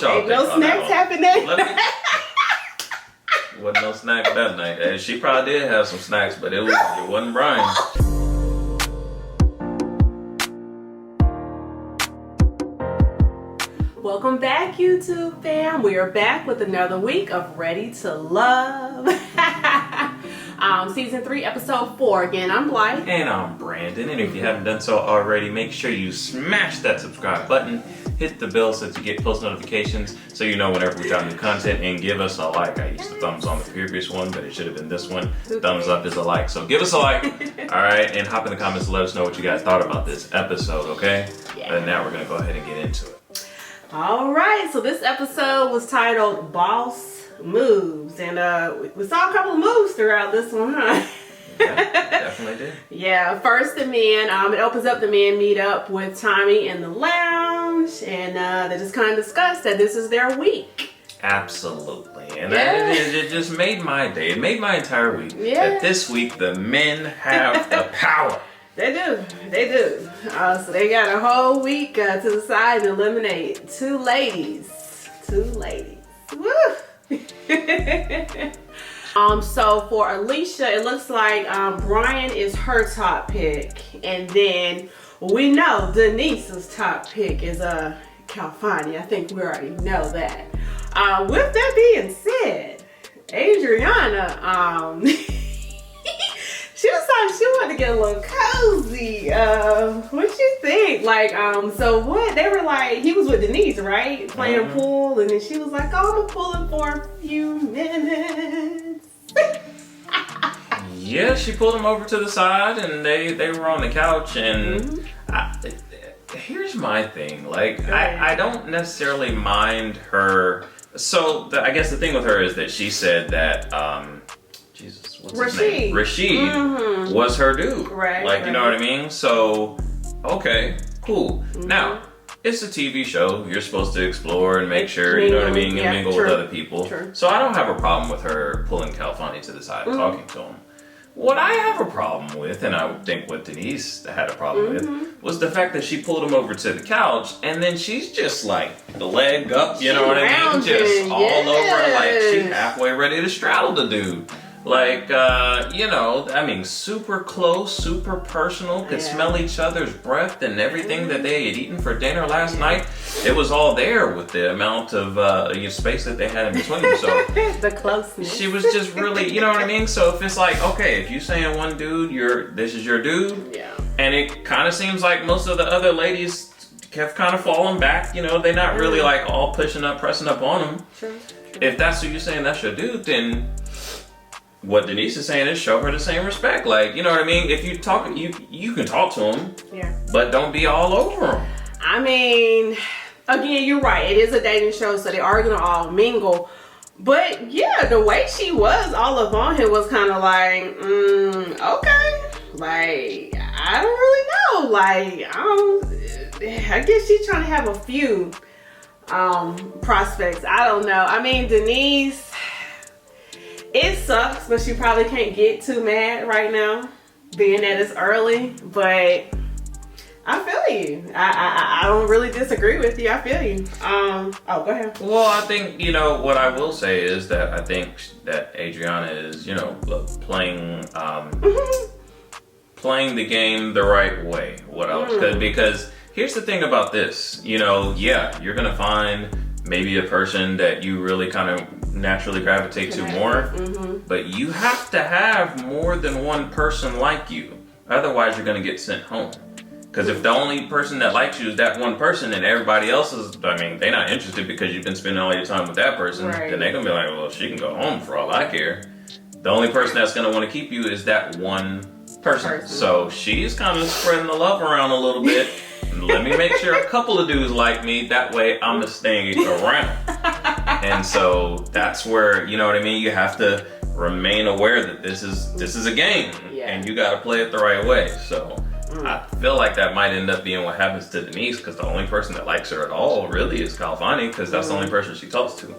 Ain't no snacks happening. Wasn't no snack that night. She probably did have some snacks, but it wasn't Brian. Welcome back, YouTube fam. We are back with another week of Ready to Love. Season 3, episode 4. Again, I'm Blythe. And I'm Brandon. And if you haven't done so already, make sure you smash that subscribe button. Hit the bell so that you get post notifications so you know whenever we drop new content, and give us a like. I used the thumbs on the previous one, but it should have been this one. Okay. Thumbs up is a like. So give us a like. All right. And hop in the comments and let us know what you guys thought about this episode, okay? Yeah. And now we're going to go ahead and get into it. All right. So this episode was titled Boss Moves. And we saw a couple of moves throughout this one, huh? Yeah, definitely did. Yeah, first the men, it opens up, the men meet up with Tommy in the lounge, and they just kind of discuss that this is their week. Absolutely. And it just made my day. It made my entire week. Yeah. That this week the men have the power. They do. So they got a whole week to decide and eliminate two ladies. Woo! So for Alicia, it looks like Brian is her top pick, and then we know Denise's top pick is Calfani. I think we already know that. With that being said, Adriana, she was like she wanted to get a little cozy. What you think? So what? They were like, he was with Denise, right? Playing pool, and then she was like, oh, I'm gonna pull him for a few minutes. Yeah, she pulled him over to the side, and they were on the couch, and here's my thing. I don't necessarily mind her. So I guess the thing with her is that she said that Jesus, what's his name? Rashid was her dude. Right. You know what I mean? So, okay, cool. Now, it's a TV show. You're supposed to explore and make sure, you know what I mean, and mingle with other people. True. So I don't have a problem with her pulling Calfani to the side and talking to him. What I have a problem with, and I think what Denise had a problem with, was the fact that she pulled him over to the couch, and then she's just like the leg up, you know what I mean? Just all over, like she halfway ready to straddle the dude. Super close, super personal, could smell each other's breath and everything that they had eaten for dinner last night. It was all there with the amount of space that they had in between them. So the closeness. She was just really, you know what I mean? So if it's like, okay, if you saying one dude, this is your dude, and it kind of seems like most of the other ladies have kind of fallen back, you know, they're not really like all pressing up on them. True. If that's who you're saying that's your dude, then what Denise is saying is show her the same respect. Like, you know what I mean? If you talk, you can talk to him, but don't be all over him. I mean, again, you're right. It is a dating show, so they are gonna all mingle. But yeah, the way she was all up on him was kind of like, okay. Like, I don't really know. Like, I guess she's trying to have a few prospects. I don't know. I mean, Denise, it sucks, but she probably can't get too mad right now, being that it's early. But I feel you. I don't really disagree with you. I feel you. Go ahead. Well, I think, what I will say is that I think that Adriana is, playing playing the game the right way. Because here's the thing about this. You're gonna find maybe a person that you really kind of naturally gravitate to more, but you have to have more than one person like you. Otherwise, you're going to get sent home. Because if the only person that likes you is that one person, and everybody else is, they're not interested because you've been spending all your time with that person, then they're going to be like, well, she can go home for all I care. The only person that's going to want to keep you is that one person. So she's kind of spreading the love around a little bit. Let me make sure a couple of dudes like me. That way I'm staying around. And so that's where, you know what I mean? You have to remain aware that this is a game. And you got to play it the right way. So I feel like that might end up being what happens to Denise, because the only person that likes her at all really is Calfani, because that's the only person she talks to. I'm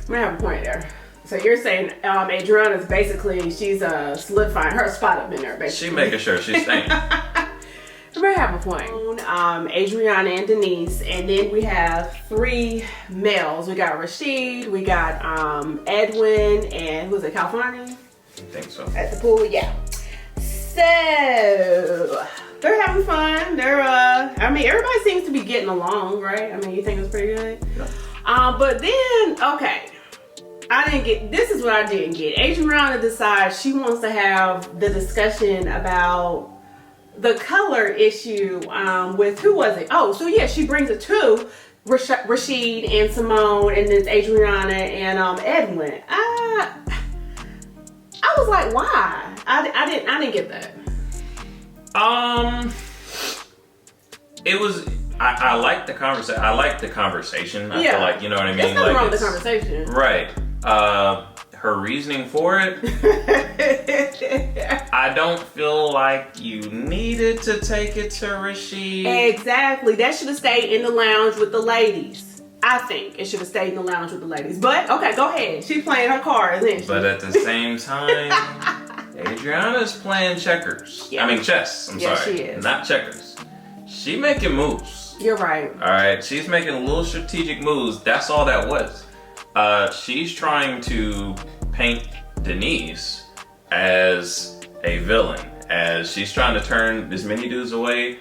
going to have a point there. So you're saying Adriana's basically, she's solidifying her spot up in there, basically. She's making sure she's staying. You may have a point. Adriana and Denise, and then we have 3 males. We got Rashid, we got Edwin, and who's it, California? I think so. At the pool, yeah. So they're having fun. They're I mean, everybody seems to be getting along, right? I mean, you think it's pretty good? Yeah. But then, okay, this is what I didn't get. Adriana decides she wants to have the discussion about the color issue with, who was it? Oh, so yeah, she brings it to Rashid and Simone, and then Adriana and Edwin. I was like, why? I didn't get that. It was. I like the conversation. I like the conversation. I feel like, you know what I mean. There's nothing wrong with the conversation, right? Her reasoning for it. I don't feel like you needed to take it to Rashid. Exactly. That should have stayed in the lounge with the ladies. I think it should have stayed in the lounge with the ladies. But okay, go ahead. She's playing her cards, isn't she? But at the same time, Adriana's playing checkers. Yeah. I mean chess. I'm sorry. She is. Not checkers. She making moves. You're right. All right. She's making little strategic moves. That's all that was. She's trying to paint Denise as a villain, as she's trying to turn as many dudes away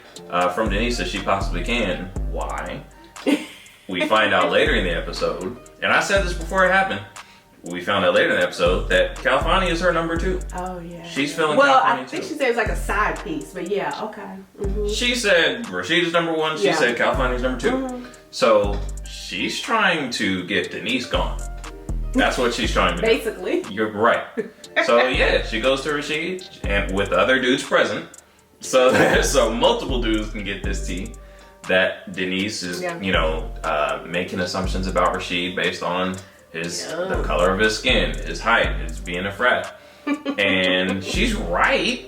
from Denise as she possibly can. Why? We find out later in the episode, and I said this before it happened. We found out later in the episode that Calfani is her number 2. Oh yeah. She's feeling well, Calfani I think too. she said it's like a side piece, but yeah, okay. Mm-hmm. She said Rashid is number 1. She said Calfani is number 2. Mm-hmm. So she's trying to get Denise gone. That's what she's trying to do. Basically. You're right. So yeah, she goes to Rashid and with other dudes present. So multiple dudes can get this tea that Denise is, making assumptions about Rashid based on the color of his skin, his height, his being a frat. And she's right.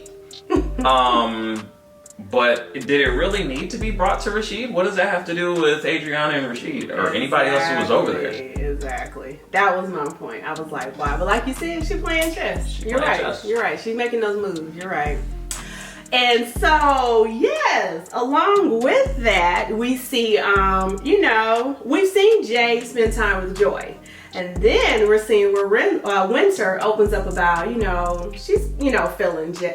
But did it really need to be brought to Rashid? What does that have to do with Adriana and Rashid or anybody else who was over there? Exactly. That was my point. I was like, why? But like you said, she's playing chess. You're right. Chess. You're right. She's making those moves. You're right. And so, yes, along with that, we see, we've seen Jay spend time with Joy. And then we're seeing where Winter opens up about, she's, feeling Jay.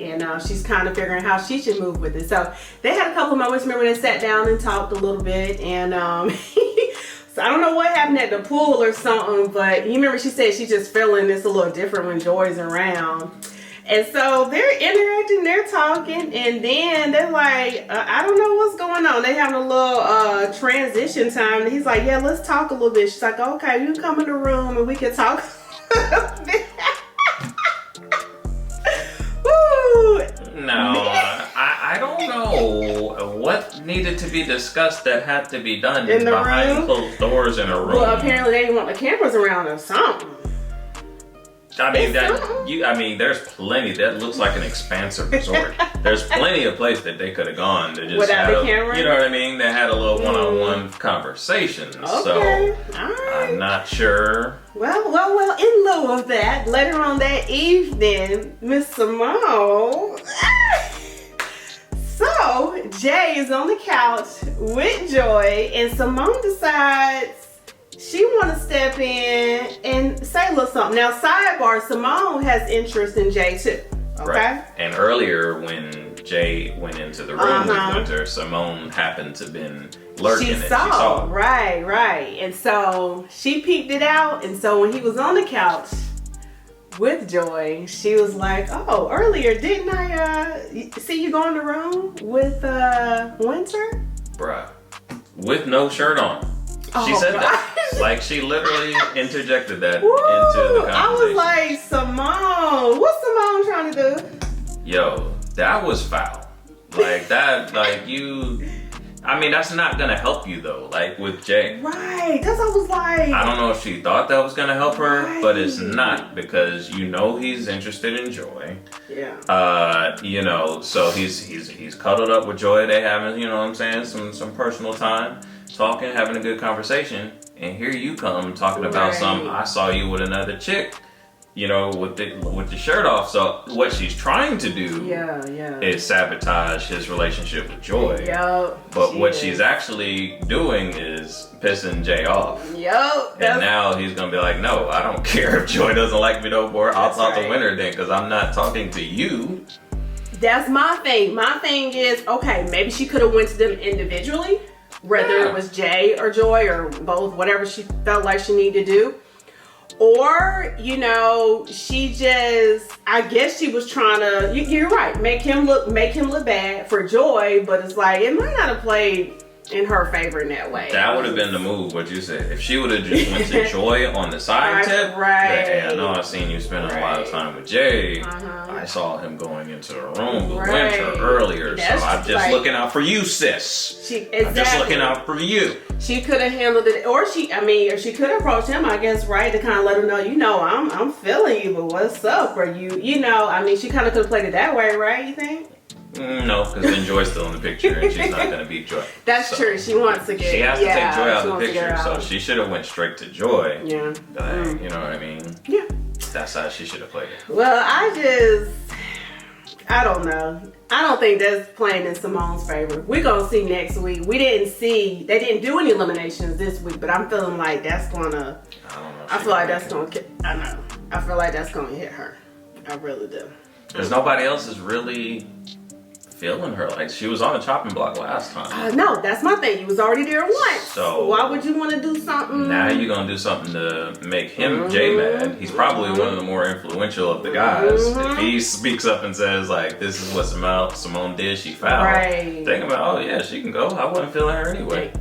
And she's kind of figuring how she should move with it. So they had a couple moments. Remember, they sat down and talked a little bit. And so I don't know what happened at the pool or something. But you remember she said she's just feeling this a little different when Joy's around. And so they're interacting, they're talking, and then they're like, I don't know what's going on. They having a little transition time. And he's like, yeah, let's talk a little bit. She's like, okay, you come in the room and we can talk. Woo! No, I don't know what needed to be discussed that had to be done in the behind room? Closed doors in a room. Well, apparently they didn't want the cameras around or something. There's plenty. That looks like an expansive resort. There's plenty of place that they could have gone to just without have the camera. You know what I mean? They had a little one-on-one conversation. Okay. So right. I'm not sure. Well. In lieu of that, later on that evening, Miss Simone. So Jay is on the couch with Joy, and Simone decides she want to step in and say a little something. Now, sidebar, Simone has interest in Jay too. Okay. Right. And earlier, when Jay went into the room with Winter, Simone happened to been lurking. She saw. Right. And so she peeked it out. And so when he was on the couch with Joy, she was like, "Oh, earlier didn't I see you go in the room with Winter?" Bruh, with no shirt on. She said that. Like, she literally interjected that into the conversation. I was like, Simone, what's Simone trying to do? Yo, that was foul. Like, that's not gonna help you, though, like, with Jay. Right, because I was like... I don't know if she thought that was gonna help her, but it's not, because he's interested in Joy. Yeah. So he's cuddled up with Joy. They having, some personal time. Talking, having a good conversation, and here you come talking about I saw you with another chick. you know, with the shirt off. So what she's trying to do is sabotage his relationship with Joy. Yep. But what she's actually doing is pissing Jay off. Yep. And now he's gonna be like, no, I don't care if Joy doesn't like me no more. I'll talk to Winter then, because I'm not talking to you. That's my thing. My thing is, okay, maybe she could have went to them individually, whether it was Jay or Joy or both, whatever she felt like she needed to do. Or, you know, she just, I guess she was trying to, you're right, make him look bad for Joy, but it's like, it might not have played in her favor in that way. That would have been the move, what you said. If she would have just went to Joy on the side tip, hey, I know I've seen you spending a lot of time with Jay. I saw him going into the room with Winter earlier, so I'm just looking out for you, sis. I'm just looking out for you. She could have handled it, or she could have approached him, I guess, right, to kind of let him know, you know, I'm feeling you, but what's up? Or you know, I mean, she kind of could have played it that way, right? You think? No, because then Joy's still in the picture and she's not going to beat Joy. That's true. She wants to get. She has to take Joy out of the picture, so she should have went straight to Joy. Yeah. You know what I mean? Yeah. That's how she should have played it. Well, I don't know. I don't think that's playing in Simone's favor. We're going to see next week. They didn't do any eliminations this week, but I'm feeling like that's going to. I don't know. I feel like that's going to. I know. I feel like that's going to hit her. I really do. Because nobody else is really feeling her. Like, she was on the chopping block last time. No, that's my thing. You was already there once. So why would you want to do something? Now you're going to do something to make him, Jay, mad. He's probably one of the more influential of the guys. If he speaks up and says, like, this is what Simone did, she fouled. Right. Think about, oh, yeah, she can go. I wasn't feeling her anyway.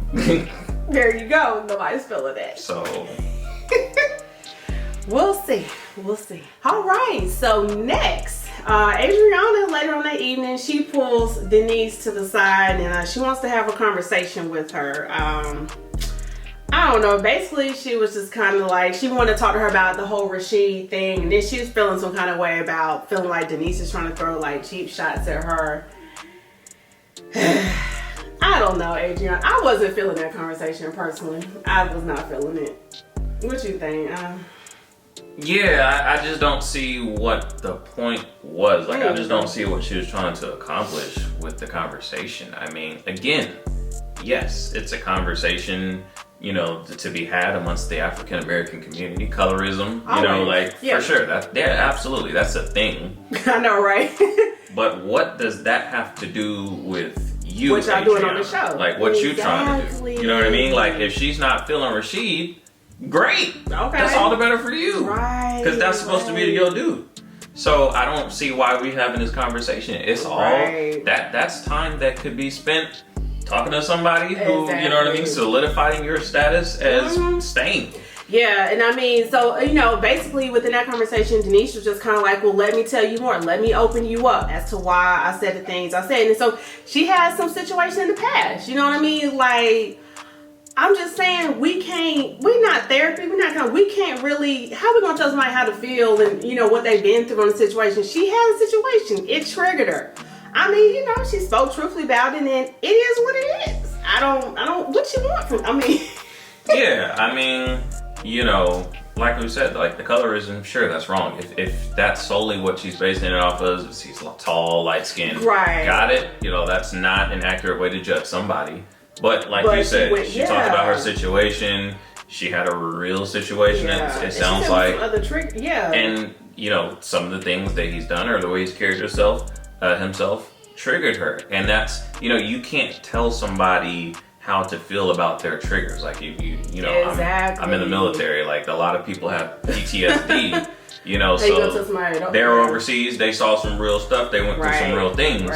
There you go. Nobody's feeling that. So... We'll see. All right. So next, Adriana, later on that evening, she pulls Denise to the side and she wants to have a conversation with her. I don't know. Basically, she was just kind of like, she wanted to talk to her about the whole Rashid thing. And then she was feeling some kind of way about feeling like Denise is trying to throw like cheap shots at her. I don't know, Adriana. I wasn't feeling that conversation personally. I was not feeling it. What you think? Yeah, I just don't see what the point was. Like, I just don't see what she was trying to accomplish with the conversation. I mean, again, yes, it's a conversation, you know, to be had amongst the African American community. Colorism, you know, like, for sure. Absolutely, that's a thing. I know, right? But what does that have to do with you, what y'all doing on the show? Like, what you trying to do? You know what I mean? Like, if she's not feeling Rashid, great. Okay. That's all the better for you. Right. Because that's supposed to be your dude. So I don't see why we having this conversation. It's all that's time that could be spent talking to somebody who, you know what I mean, solidifying your status as staying. Yeah, and I mean, so, you know, basically within that conversation, Denise was just kind of like, well, let me tell you more. Let me open you up as to why I said the things I said. And so she has some situation in the past. You know what I mean? Like, I'm just saying, we're not therapy, we can't really, how are we going to tell somebody how to feel and, you know, what they've been through in the situation? She had a situation. It triggered her. I mean, you know, she spoke truthfully about it and it is what it is. I don't, what you want from, I mean. Yeah, I mean, you know, like we said, like the colorism, sure, that's wrong. If that's solely what she's basing it off of, if she's tall, light skinned, got it, you know, that's not an accurate way to judge somebody. But like you said, she talked about her situation. She had a real situation. It sounds like. And, you know, some of the things that he's done or the way he's carried himself triggered her. And that's, you know, you can't tell somebody how to feel about their triggers. Like, you know, I'm in the military. Like, a lot of people have PTSD. You know, so they're overseas, they saw some real stuff, they went through some real things.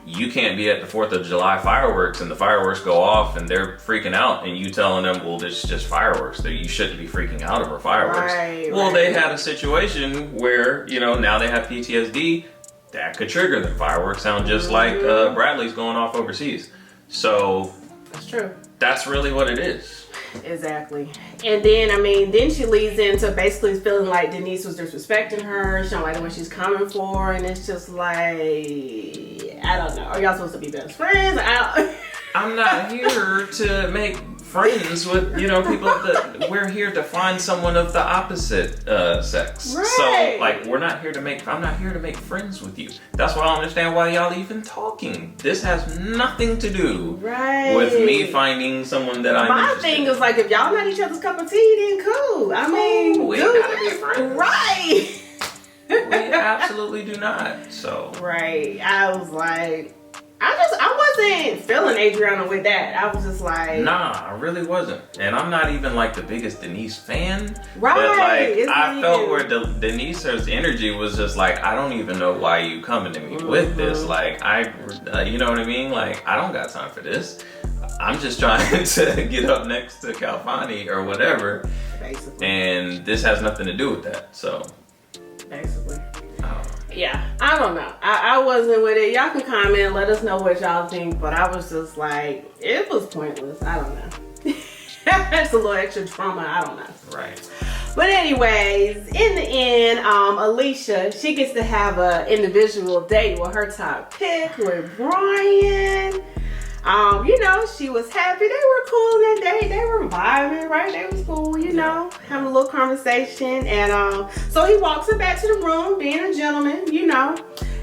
You can't be at the 4th of July fireworks and the fireworks go off and they're freaking out and you telling them, well, this is just fireworks, that you shouldn't be freaking out over fireworks. They had a situation where, you know, now they have PTSD, that could trigger them. Fireworks sound just like Bradley's going off overseas. So that's true. That's really what it is. Exactly. And then, I mean, then she leads into basically feeling like Denise was disrespecting her. She don't like what she's coming for. And it's just like, I don't know. Are y'all supposed to be best friends? I'm not here to make friends with, you know, people of the, we're here to find someone of the opposite sex. Right. So, like, I'm not here to make friends with you. That's why I don't understand why y'all even talking. This has nothing to do with me finding someone that I'm My interested thing in. is like, if y'all not each other's cup of tea, then cool. I mean, we dude, gotta be friends. right. We absolutely do not. So. Right. I was like, I wasn't feeling Adriana with that. I was just like, Nah, I really wasn't. And I'm not even like the biggest Denise fan. Right. But like, It's I not felt even- where Denise's energy was just like, I don't even know why you coming to me with this. Like, you know what I mean? Like, I don't got time for this. I'm just trying to get up next to Calfani or whatever. basically. And this has nothing to do with that. So, Basically. I don't know. Yeah, I don't know. I wasn't with it. Y'all can comment, let us know what y'all think. But I was just like, it was pointless. I don't know. That's a little extra drama. I don't know. Right. But anyways, in the end, Alicia, she gets to have an individual date with her top pick with Brian. You know, she was happy. They were cool that day. They were vibing, right? They was cool, you know, having a little conversation. And so he walks her back to the room, being a gentleman, you know.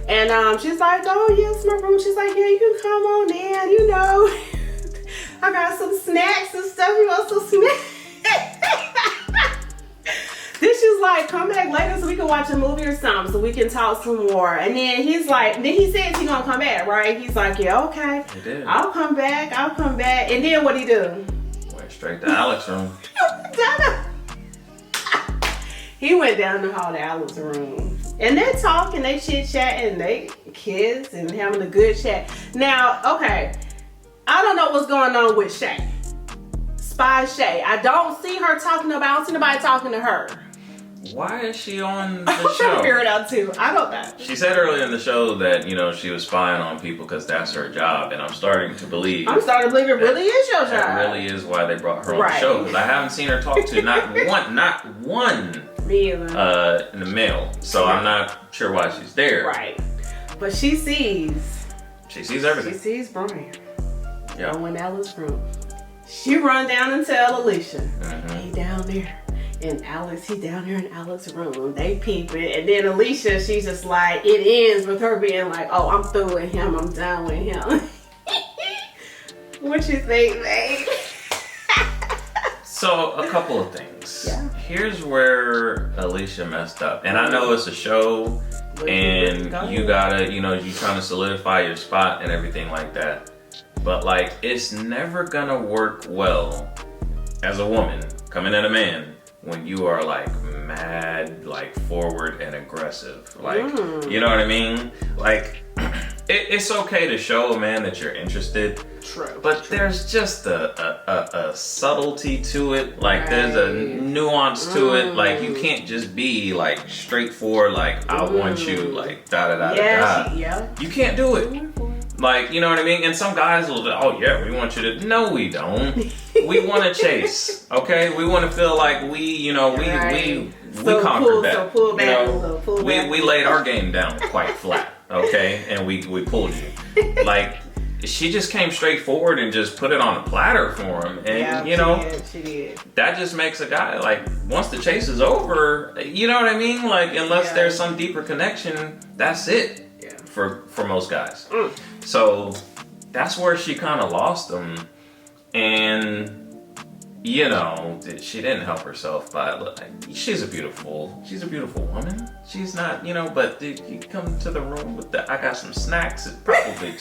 And she's like, oh, yes, my room. She's like, yeah, you can come on in, you know. I got some snacks and stuff. You want some snacks? Then she's like, come back later so we can watch a movie or something so we can talk some more. And then he's like, then he says he's gonna come back, right? He's like, yeah, okay. He did. I'll come back. And then what he do? Went straight to Alex's room. He went down the hall to Alex's room. And they talk and they chit chat and they kiss and having a good chat. Now, okay, I don't know what's going on with Shay. Spy Shay. I don't see her talking about, I don't see nobody talking to her. Why is she on I'm the trying to show? figure it out too. I don't know. She said earlier in the show that, you know, she was spying on people because that's her job, and I'm starting to believe I'm starting to believe it really is your job. that really is why they brought her on Right. the show. Because I haven't seen her talk to not one Me either. in the mail, so I'm not sure why she's there. Right. But she sees everything. She sees Brian. Yeah. Going in Alex's room. She run down and tell Alicia, Mhm. he down there. And Alex, he down there in Alex's room. They peep it. And then Alicia, she's just like, it ends with her being like, oh, I'm through with him. I'm done with him. What you think, babe? So a couple of things. Yeah. Here's where Alicia messed up, and I know it's a show, and you gotta, you know, you trying to solidify your spot and everything like that. But like, it's never gonna work well as a woman coming at a man when you are like mad, like forward and aggressive. Like, you know what I mean? Like, it's okay to show a man that you're interested. True. But there's just a subtlety to it. Like, there's a nuance to it. Like, you can't just be like straightforward, like, I want you, like, da da da da da. Yeah. You can't do it. Like, you know what I mean? And some guys will, oh yeah, we want you to. No, we don't. We want to chase. Okay, we want to feel like we, you know, we conquered that. So pull back you a know? little. Pull back. We laid our game down quite flat. Okay, and we pulled you. Like, she just came straight forward and just put it on a platter for him, and you know, she did. that just makes a guy like, once the chase is over, you know what I mean? Like, unless there's some deeper connection, that's it. Yeah. For most guys. So that's where she kind of lost him, and you know, she didn't help herself by, she's a beautiful woman. She's not, you know, but you come to the room with I got some snacks. It probably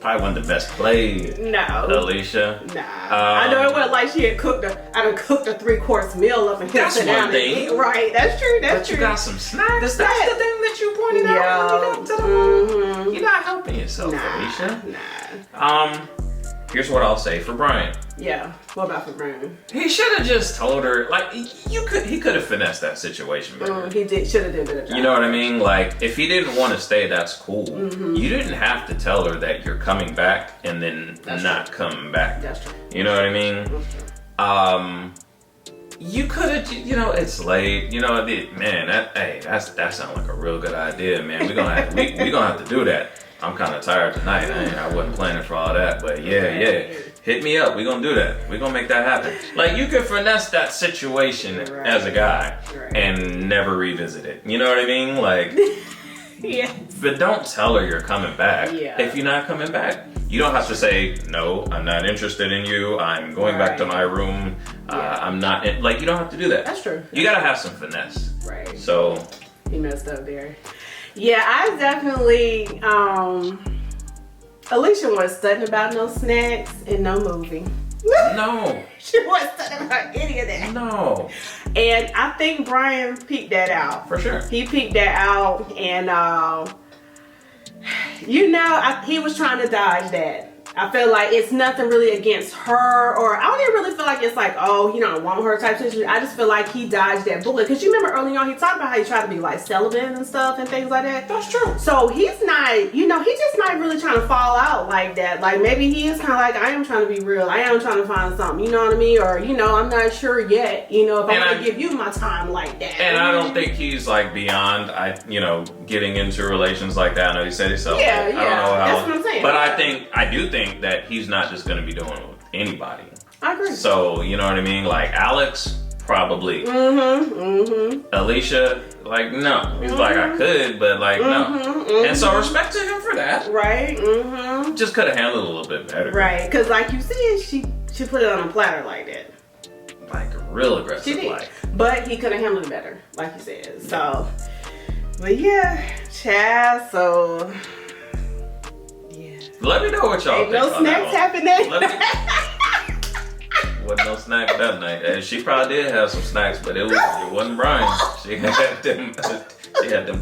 probably wasn't the best play, No. Alicia. Nah. I know it wasn't like she had cooked I done cooked a 3-course meal up and That's sit down one and thing. eat. Right, that's true. That's But true. you got some snacks. That's the snacks. thing that you pointed out when you got to the room. You're not helping yourself, Alicia. Nah. Here's what I'll say for Brian. Yeah. What about for Brian? He should have just told her, like, he could have finessed that situation better. He should have did a better job. You know what I mean? Like, if he didn't want to stay, that's cool. You didn't have to tell her that you're coming back and then not coming back. That's true. You know what I mean? You could have, you know, it's late. You know, man, that sounds like a real good idea, man. We're gonna have to do that. I'm kind of tired tonight. I wasn't planning for all that, but yeah. hit me up. We're gonna do that. We're gonna make that happen. Like, you can finesse that situation as a guy and never revisit it. You know what I mean? Like, yeah. But don't tell her you're coming back if you're not coming back. You don't have to say, no, I'm not interested in you. I'm going back to my room. I'm not, like, you don't have to do that. That's true. You gotta have some finesse. Right. So. He messed up there. Yeah, I definitely, Alicia wasn't studying about no snacks and no movie. No. She wasn't studying about any of that. No. And I think Brian peeked that out. For sure. He peeked that out, and he was trying to dodge that. I feel like it's nothing really against her, or I don't even really feel like it's like, oh, he don't want her type situation. I just feel like he dodged that bullet. Because you remember early on, he talked about how he tried to be like celibate and stuff and things like that. That's true. So he's not, he's just not really trying to fall out like that. Like, maybe he is kind of like, I am trying to be real. I am trying to find something, you know what I mean? Or, I'm not sure yet, if I'm going to give you my time like that. And I don't think he's like beyond, getting into relations like that. I know he said himself. Yeah, I don't know how. That's what I'm saying. But I do think that he's not just going to be doing it with anybody. I agree. So, you know what I mean? Like, Alex, probably. Alicia, like, no. He's like, I could, but like, no. And so respect to him for that. Right. Just could have handled it a little bit better. Right. Because like you said, she put it on a platter like that. Like, real aggressive. She did. Like. But he could have handled it better, like you said. So, but yeah, Chaz, so... Let me know what y'all think. No snacks happening. Wasn't no snack that night. And she probably did have some snacks, but it wasn't Brian. She had them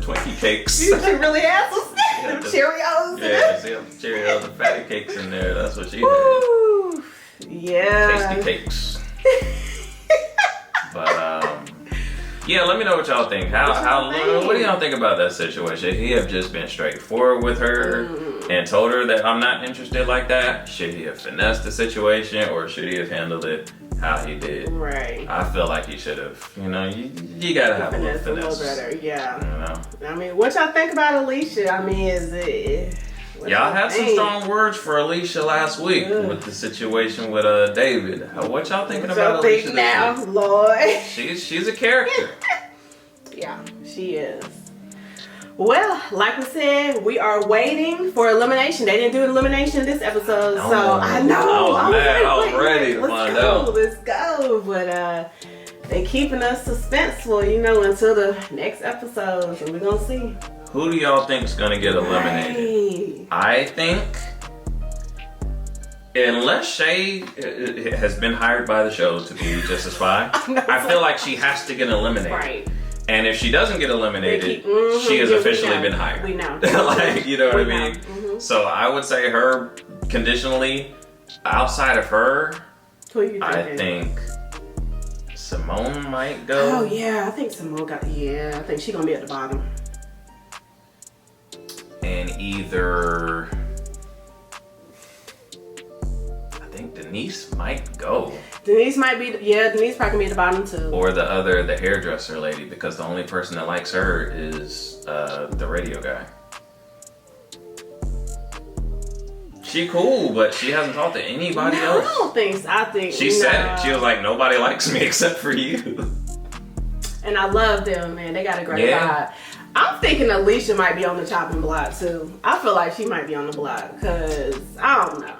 Twinkie cakes. She really had some snacks. Them Cheerios. Yeah, she had Cheerios and fatty cakes in there. That's what she had. Woo. Yeah. Tasty cakes. But yeah, let me know what y'all think. What do y'all think about that situation? Should he have just been straightforward with her and told her that I'm not interested like that? Should he have finessed the situation, or should he have handled it how he did? Right. I feel like he should have. You gotta have a little finesse. A little better, yeah. I mean, what y'all think about Alicia? I mean, is it... Y'all had some strong words for Alicia last week with the situation with David. What y'all thinking about Alicia now, this week? Lord? She's a character. Yeah, she is. Well, like we said, we are waiting for elimination. They didn't do elimination this episode, so I know. I was ready to find out. Let's go. But they keeping us suspenseful, until the next episode, so we're gonna see. Who do y'all think is gonna get eliminated? I think, unless Shay has been hired by the show to be just a spy, I feel like she has to get eliminated. Right. And if she doesn't get eliminated, she has officially been hired. We know. Like, you know what I mean? So I would say her conditionally. Outside of her, I think Simone might go. Oh yeah, I think Simone got. Yeah, I think she's gonna be at the bottom. And either, I think Denise might go. Denise might be, Denise probably be at the bottom too. Or the hairdresser lady, because the only person that likes her is the radio guy. She cool, but she hasn't talked to anybody else. I don't think so. I think she said it. She was like, nobody likes me except for you. And I love them, man. They got a great vibe. I'm thinking Alicia might be on the chopping block too. I feel like she might be on the block because I don't know.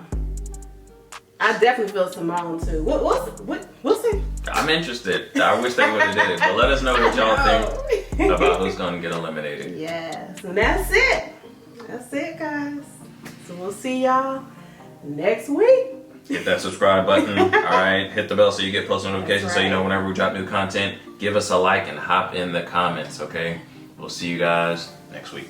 I definitely feel Simone too. We'll see. I'm interested. I wish they would have did it, but let us know what y'all think about who's gonna get eliminated. Yes, and that's it. That's it, guys. So we'll see y'all next week. Hit that subscribe button. All right, hit the bell so you get post notifications so you know whenever we drop new content. Give us a like and hop in the comments. Okay. We'll see you guys next week.